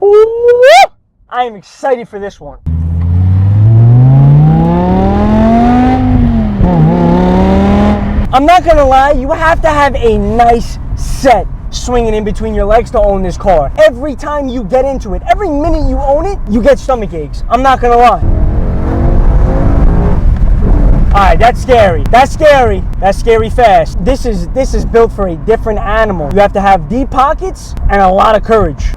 Ooh, I am excited for this one. I'm not gonna lie, you have to have a nice set swinging in between your legs to own this car. Every time you get into it, every minute you own it, you get stomach aches. I'm not gonna lie. Alright, that's scary. That's scary. That's scary fast. This is built for a different animal. You have to have deep pockets and a lot of courage.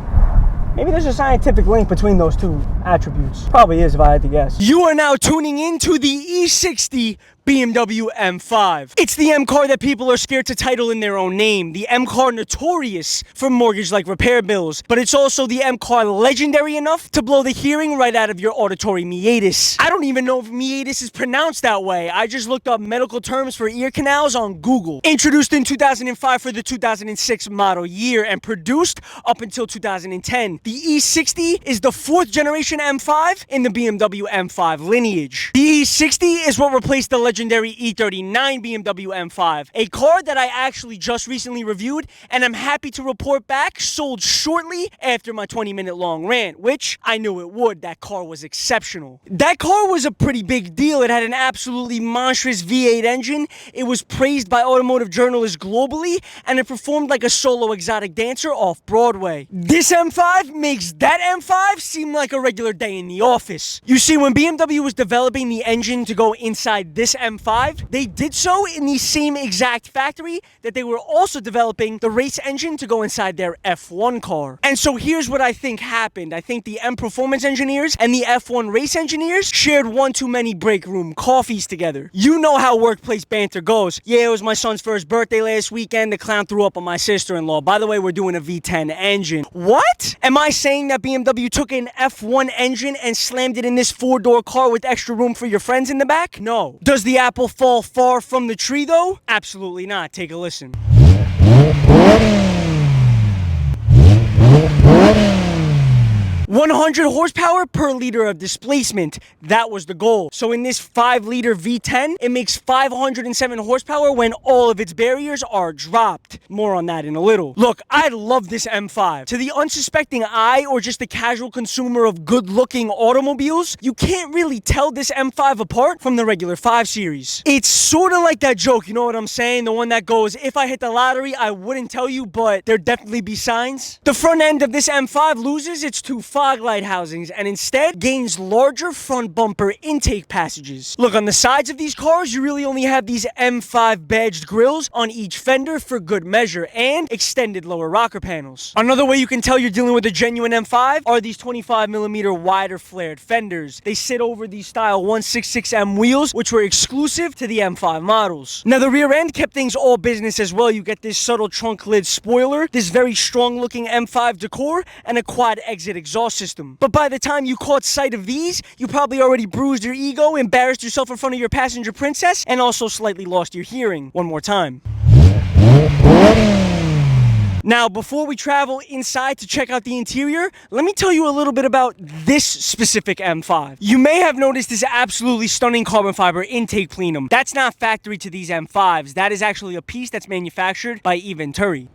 Maybe there's a scientific link between those two attributes. Probably is if I had to guess. You are now tuning into the E60 BMW M5. It's the M car that people are scared to title in their own name. The M car notorious for mortgage-like repair bills. But it's also the M car legendary enough to blow the hearing right out of your auditory meatus. I don't even know if meatus is pronounced that way. I just looked up medical terms for ear canals on Google. Introduced in 2005 for the 2006 model year and produced up until 2010. The E60 is the fourth generation M5 in the BMW M5 lineage. The E60 is what replaced the legendary E39 BMW M5, a car that I actually just recently reviewed, and I'm happy to report back sold shortly after my 20-minute long rant, which I knew it would. That car was exceptional. That car was a pretty big deal. It had an absolutely monstrous V8 engine. It was praised by automotive journalists globally, and it performed like a solo exotic dancer off Broadway. This M5 makes that M5 seem like a regular day in the office. You see, when BMW was developing the engine to go inside this M5, they did so in the same exact factory that they were also developing the race engine to go inside their F1 car. And so here's what I think happened. I think the M Performance engineers and the F1 race engineers shared one too many break room coffees together. You know how workplace banter goes. Yeah, it was my son's first birthday last weekend. The clown threw up on my sister-in-law. By the way, we're doing a V10 engine. What? Am I saying that BMW took an F1 engine and slammed it in this four-door car with extra room for your friends in the back? No. Does the apple fall far from the tree though? Absolutely not. Take a listen. 100 horsepower per liter of displacement. That was the goal. So in this 5-liter V10, it makes 507 horsepower when all of its barriers are dropped. More on that in a little. Look, I love this M5. To the unsuspecting eye or just the casual consumer of good-looking automobiles, you can't really tell this M5 apart from the regular 5 Series. It's sort of like that joke, you know what I'm saying? The one that goes, if I hit the lottery, I wouldn't tell you, but there'd definitely be signs. The front end of this M5 loses its two fog light housings and instead gains larger front bumper intake passages. Look, on the sides of these cars, you really only have these M5 badged grills on each fender for good measure and extended lower rocker panels. Another way you can tell you're dealing with a genuine M5 are these 25mm wider flared fenders. They sit over these style 166M wheels, which were exclusive to the M5 models. Now, the rear end kept things all business as well. You get this subtle trunk lid spoiler, this very strong looking M5 decor, and a quad exit exhaust system. But by the time you caught sight of these, you probably already bruised your ego, embarrassed yourself in front of your passenger princess, and also slightly lost your hearing. One more time. Now, before we travel inside to check out the interior, let me tell you a little bit about this specific M5. You may have noticed this absolutely stunning carbon fiber intake plenum. That's not factory to these M5s. That is actually a piece that's manufactured by Venturi.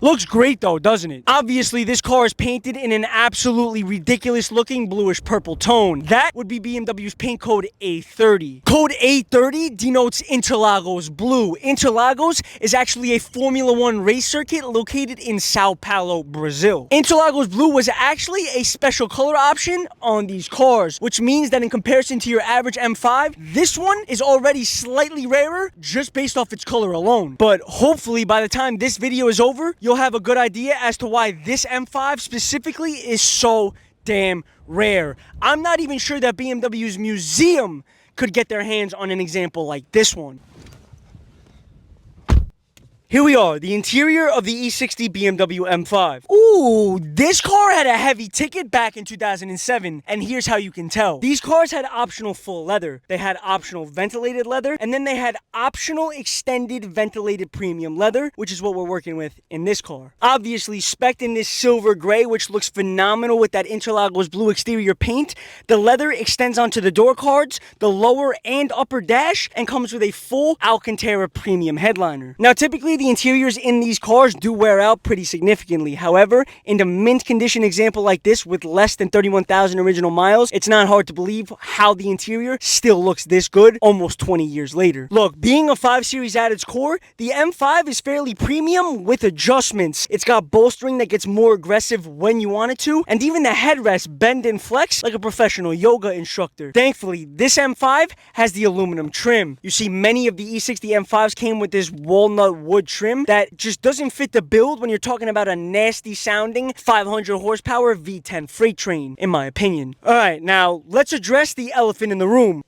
Looks great though, doesn't it? Obviously, this car is painted in an absolutely ridiculous looking bluish purple tone. That would be BMW's paint code A30. Code A30 denotes Interlagos Blue. Interlagos is actually a Formula 1 race circuit located in Sao Paulo, Brazil. Interlagos Blue was actually a special color option on these cars, which means that in comparison to your average M5, this one is already slightly rarer just based off its color alone. But hopefully by the time this video is over, you'll have a good idea as to why this M5 specifically is so damn rare. I'm not even sure that BMW's museum could get their hands on an example like this one. Here we are, the interior of the E60 BMW M5. Ooh, this car had a heavy ticket back in 2007, and here's how you can tell. These cars had optional full leather, they had optional ventilated leather, and then they had optional extended ventilated premium leather, which is what we're working with in this car. Obviously, spec'd in this silver gray, which looks phenomenal with that Interlagos blue exterior paint, the leather extends onto the door cards, the lower and upper dash, and comes with a full Alcantara premium headliner. Now, typically, the interiors in these cars do wear out pretty significantly. However, in a mint condition example like this with less than 31,000 original miles, it's not hard to believe how the interior still looks this good almost 20 years later. Look, being a 5 Series at its core, the M5 is fairly premium with adjustments. It's got bolstering that gets more aggressive when you want it to, and even the headrests bend and flex like a professional yoga instructor. Thankfully, this M5 has the aluminum trim. You see, many of the E60 M5s came with this walnut wood trim that just doesn't fit the build when you're talking about a nasty sounding 500 horsepower V10 freight train, in my opinion. Alright, now let's address the elephant in the room,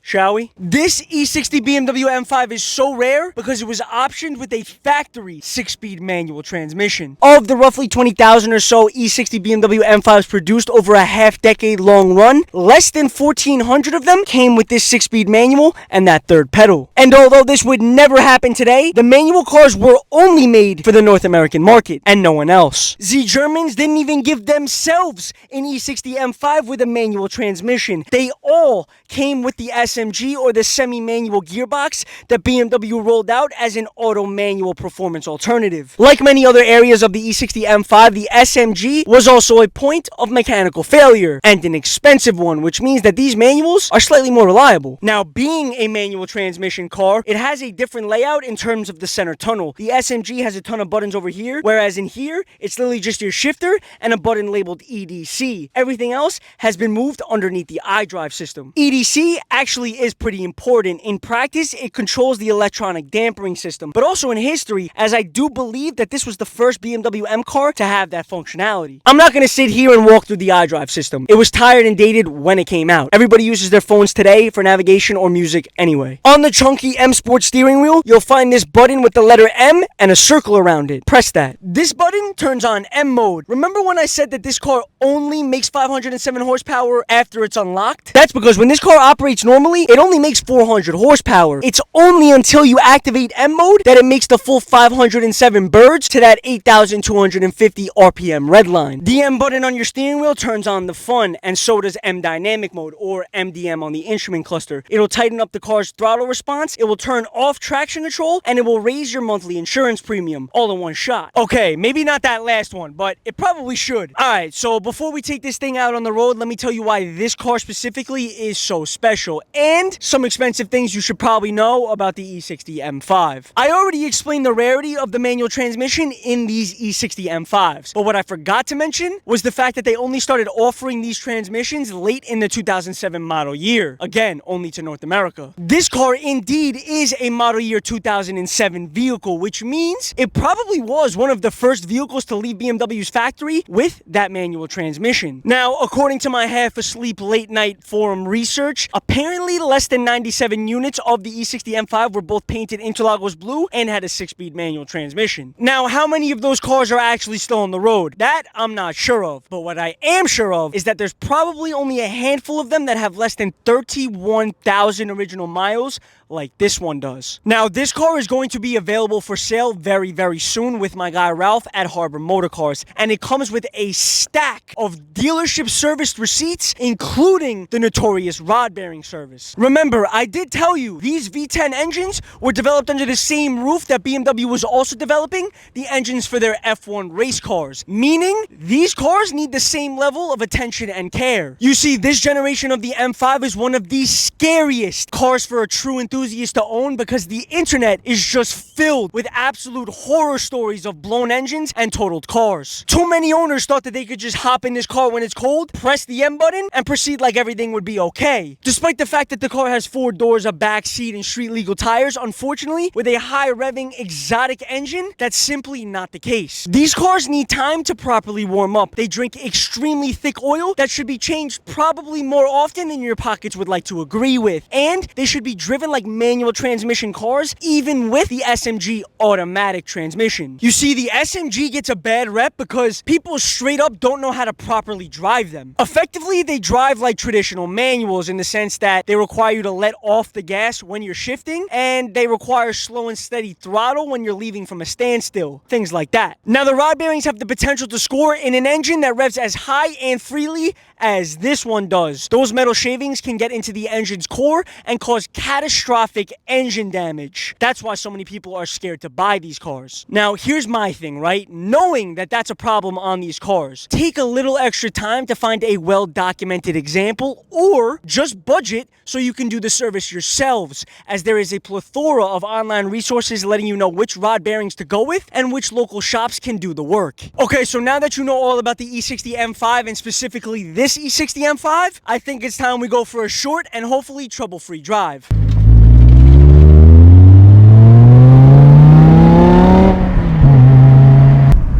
shall we? This E60 BMW M5 is so rare because it was optioned with a factory 6-speed manual transmission. Of the roughly 20,000 or so E60 BMW M5s produced over a half-decade long run, less than 1,400 of them came with this 6-speed manual and that third pedal. And although this would never happen today, the manual cars were only made for the North American market and no one else. The Germans didn't even give themselves an E60 M5 with a manual transmission. They all came with the SMG or the semi-manual gearbox that BMW rolled out as an auto manual performance alternative. Like many other areas of the E60 M5, the SMG was also a point of mechanical failure, and an expensive one, which means that these manuals are slightly more reliable. Now, being a manual transmission car, it has a different layout in terms of the center tunnel. The SMG has a ton of buttons over here, whereas in here, it's literally just your shifter and a button labeled EDC. Everything else has been moved underneath the iDrive system. EDC actually is pretty important. In practice, it controls the electronic dampering system, but also in history, as I do believe that this was the first BMW M car to have that functionality. I'm not going to sit here and walk through the iDrive system. It was tired and dated when it came out. Everybody uses their phones today for navigation or music anyway. On the chunky M Sport steering wheel, you'll find this button with the letter M and a circle around it. Press that. This button turns on M mode. Remember when I said that this car only makes 507 horsepower after it's unlocked? That's because when this car operates normally, it only makes 400 horsepower. It's only until you activate M mode that it makes the full 507 birds to that 8,250 RPM redline. The M button on your steering wheel turns on the fun, and so does M dynamic mode, or MDM on the instrument cluster. It'll tighten up the car's throttle response, it will turn off traction control, and it will raise your monthly insurance premium, all in one shot. Okay, maybe not that last one, but it probably should. Alright, so before we take this thing out on the road, let me tell you why this car specifically is so special, and some expensive things you should probably know about the E60 M5. I already explained the rarity of the manual transmission in these E60 M5s, but what I forgot to mention was the fact that they only started offering these transmissions late in the 2007 model year. Again, only to North America. This car indeed is a model year 2007 vehicle, which means it probably was one of the first vehicles to leave BMW's factory with that manual transmission. Now, according to my half-asleep late-night forum research, apparently less than 97 units of the E60 M5 were both painted Interlagos Blue and had a 6-speed manual transmission. Now, how many of those cars are actually still on the road? That I'm not sure of, but what I am sure of is that there's probably only a handful of them that have less than 31,000 original miles, like this one does. Now, this car is going to be available for sale very, very soon with my guy Ralph at Harbor Motor Cars, and it comes with a stack of dealership serviced receipts, including the notorious rod bearing service. Remember, I did tell you, these V10 engines were developed under the same roof that BMW was also developing the engines for their F1 race cars, meaning these cars need the same level of attention and care. You see, this generation of the M5 is one of the scariest cars for a true enthusiast to own because the internet is just filled with absolute horror stories of blown engines and totaled cars. Too many owners thought that they could just hop in this car when it's cold, press the M button, and proceed like everything would be okay. Despite the fact that the car has 4 doors, a back seat, and street legal tires, unfortunately, with a high revving exotic engine, that's simply not the case. These cars need time to properly warm up. They drink extremely thick oil that should be changed probably more often than your pockets would like to agree with. And they should be driven like manual transmission cars, even with the SMG automatic transmission. You see, the SMG gets a bad rep because people straight up don't know how to properly drive them. Effectively, they drive like traditional manuals in the sense that they require you to let off the gas when you're shifting, and they require slow and steady throttle when you're leaving from a standstill. Things like that. Now, the rod bearings have the potential to score in an engine that revs as high and freely as this one does. Those metal shavings can get into the engine's core and cause catastrophic engine damage. That's why so many people are scared to buy these cars. Now, here's my thing, right? Knowing that that's a problem on these cars, take a little extra time to find a well-documented example, or just budget so you can do the service yourselves, as there is a plethora of online resources letting you know which rod bearings to go with and which local shops can do the work. Okay, so now that you know all about the E60 M5 and specifically this E60 M5, I think it's time we go for a short and hopefully trouble-free drive.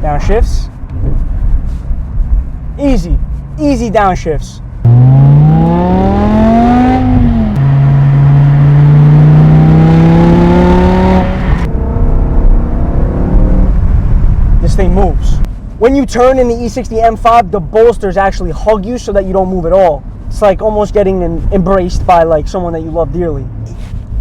Downshifts. Easy downshifts. This thing moves. When you turn in the E60 M5, the bolsters actually hug you so that you don't move at all. It's like almost getting embraced by like someone that you love dearly.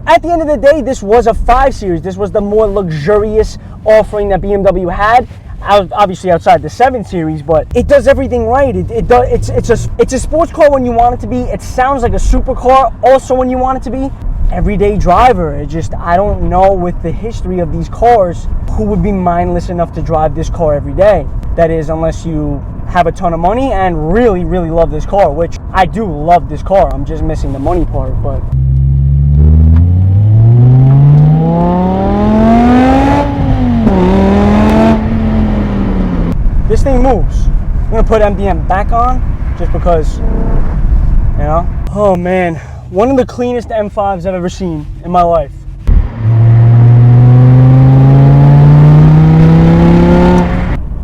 At the end of the day, this was a 5 Series. This was the more luxurious offering that BMW had. Obviously outside the 7 Series, but it does everything right. It's a sports car when you want it to be. It sounds like a supercar also when you want it to be. Everyday driver. I don't know, with the history of these cars, who would be mindless enough to drive this car every day. That is, unless you have a ton of money and really, really love this car, which I do love this car. I'm just missing the money part, but... This thing moves. I'm gonna put MDM back on just because, you know. Oh man, one of the cleanest M5s I've ever seen in my life.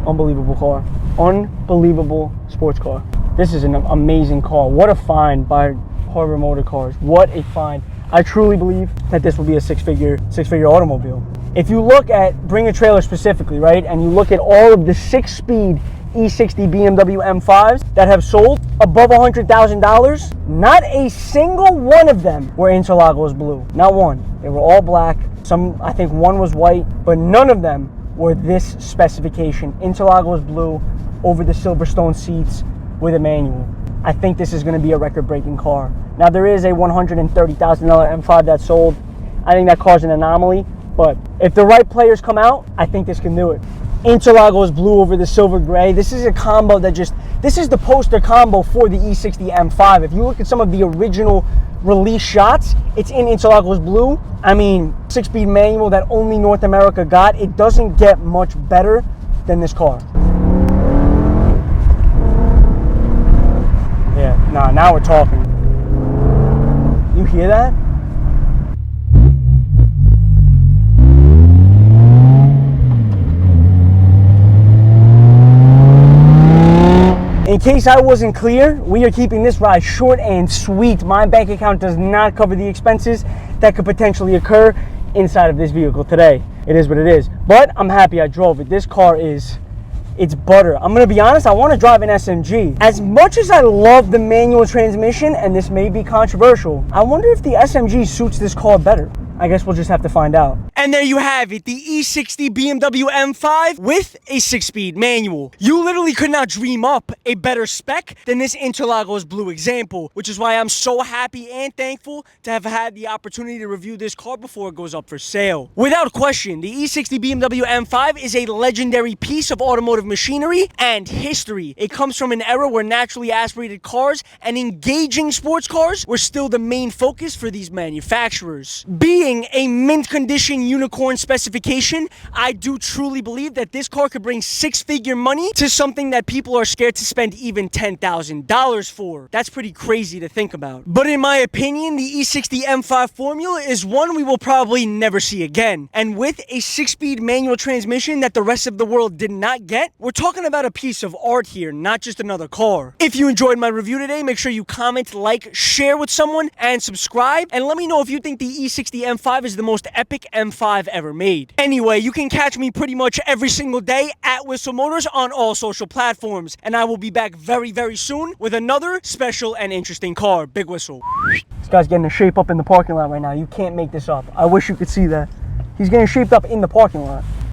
Unbelievable car. Unbelievable sports car. This is an amazing car. What a find by Harbor Motor Cars. What a find. I truly believe that this will be a six-figure automobile. If you look at Bring a Trailer specifically, right, and you look at all of the 6-speed E60 BMW M5s that have sold above $100,000, not a single one of them were Interlagos Blue. Not one. They were all black. Some, I think one was white, but none of them were this specification. Interlagos Blue over the Silverstone seats with a manual. I think this is going to be a record-breaking car. Now, there is a $130,000 M5 that sold. I think that car's an anomaly. But if the right players come out, I think this can do it. Interlagos Blue over the silver gray. This is a combo that this is the poster combo for the E60 M5. If you look at some of the original release shots, it's in Interlagos Blue. I mean, 6-speed manual that only North America got. It doesn't get much better than this car. Yeah, nah, now we're talking. You hear that? In case I wasn't clear, we are keeping this ride short and sweet. My bank account does not cover the expenses that could potentially occur inside of this vehicle today. It is what it is. But I'm happy I drove it. This car it's butter. I'm gonna be honest, I want to drive an SMG. As much as I love the manual transmission, and this may be controversial, I wonder if the SMG suits this car better. I guess we'll just have to find out. And there you have it, the E60 BMW M5 with a 6-speed manual. You literally could not dream up a better spec than this Interlagos Blue example, which is why I'm so happy and thankful to have had the opportunity to review this car before it goes up for sale. Without question, the E60 BMW M5 is a legendary piece of automotive machinery and history. It comes from an era where naturally aspirated cars and engaging sports cars were still the main focus for these manufacturers. Being a mint condition unicorn specification, I do truly believe that this car could bring 6-figure money to something that people are scared to spend even $10,000 for. That's pretty crazy to think about. But in my opinion, the E60 M5 formula is one we will probably never see again. And with a 6-speed manual transmission that the rest of the world did not get, we're talking about a piece of art here, not just another car. If you enjoyed my review today, make sure you comment, like, share with someone, and subscribe. And let me know if you think the E60 M5 is the most epic M5 ever made. Anyway, you can catch me pretty much every single day at whistlemotors on all social platforms. And I will be back very, very soon with another special and interesting car. Big whistle. This guy's getting a shape up in the parking lot right now. You can't make this up. I wish you could see that. He's getting shaped up in the parking lot.